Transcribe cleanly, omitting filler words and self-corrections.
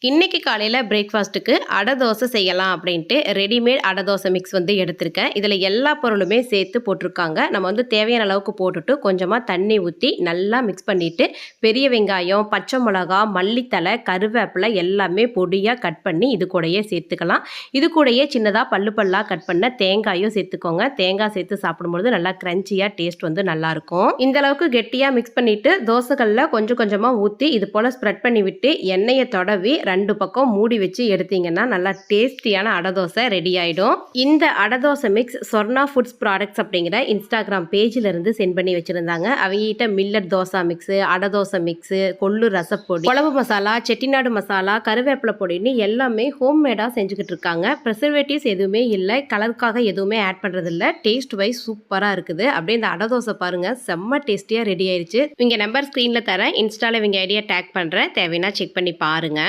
இன்னைக்கு காலையில பிரேக்ஃபாஸ்ட்டுக்கு அடை தோசை செய்யலாம் அப்படின்ட்டு ரெடிமேட் அடை தோசை மிக்ஸ் வந்து எடுத்திருக்கேன். இதில் எல்லா பொருளுமே சேர்த்து போட்டிருக்காங்க. நம்ம வந்து தேவையான அளவுக்கு போட்டுட்டு கொஞ்சமாக தண்ணி ஊற்றி நல்லா மிக்ஸ் பண்ணிவிட்டு பெரிய வெங்காயம், பச்சை மிளகா, மல்லித்தலை, கருவேப்பிலை எல்லாமே பொடியாக கட் பண்ணி இது கூடயே சேர்த்துக்கலாம். இது கூடயே சின்னதாக பல்லாக கட் பண்ண தேங்காயும் சேர்த்துக்கோங்க. தேங்காய் சேர்த்து சாப்பிடும்பொழுது நல்லா க்ரன்ச்சியாக டேஸ்ட் வந்து நல்லாயிருக்கும். இந்த அளவுக்கு கெட்டியாக மிக்ஸ் பண்ணிவிட்டு தோசைகளில் கொஞ்சம் கொஞ்சமாக ஊற்றி இது போல் ஸ்ப்ரெட் பண்ணி விட்டு எண்ணெயை தடவி 2 பக்கம் மூடி வச்சு எடுத்தீங்கன்னா நல்லா டேஸ்டியான அடை தோசை ரெடி ஆயிடும். இந்த அடை dosa mix Swarna foods products அப்படிங்கிற இன்ஸ்டாகிராம் பேஜ்ல இருந்து சென்ட் பண்ணி வச்சிருந்தாங்க. அவங்ககிட்ட மில்லட் தோசை மிக்ஸ், அடை தோசை மிக்ஸ், கொள்ளு ரசப்பொடி, குழம்பு மசாலா, செட்டிநாடு மசாலா, கருவேப்பிலை பொடின்னு எல்லாமே ஹோம்மேடா செஞ்சுக்கிட்டு இருக்காங்க. ப்ரிசர்வேட்டிவ்ஸ் எதுவுமே இல்லை, கலருக்காக எதுவுமே ஆட் பண்றது இல்லை. டேஸ்ட் வைஸ் சூப்பரா இருக்குது. அப்படியே இந்த அடை தோசை பாருங்க, செம்ம டேஸ்டியா ரெடி ஆயிருச்சு. இவங்க நம்பர் ஸ்கிரீன்ல தரேன், இன்ஸ்டால இவங்க ஐடியா டேக் பண்றேன், தேவைன்னா செக் பண்ணி பாருங்க.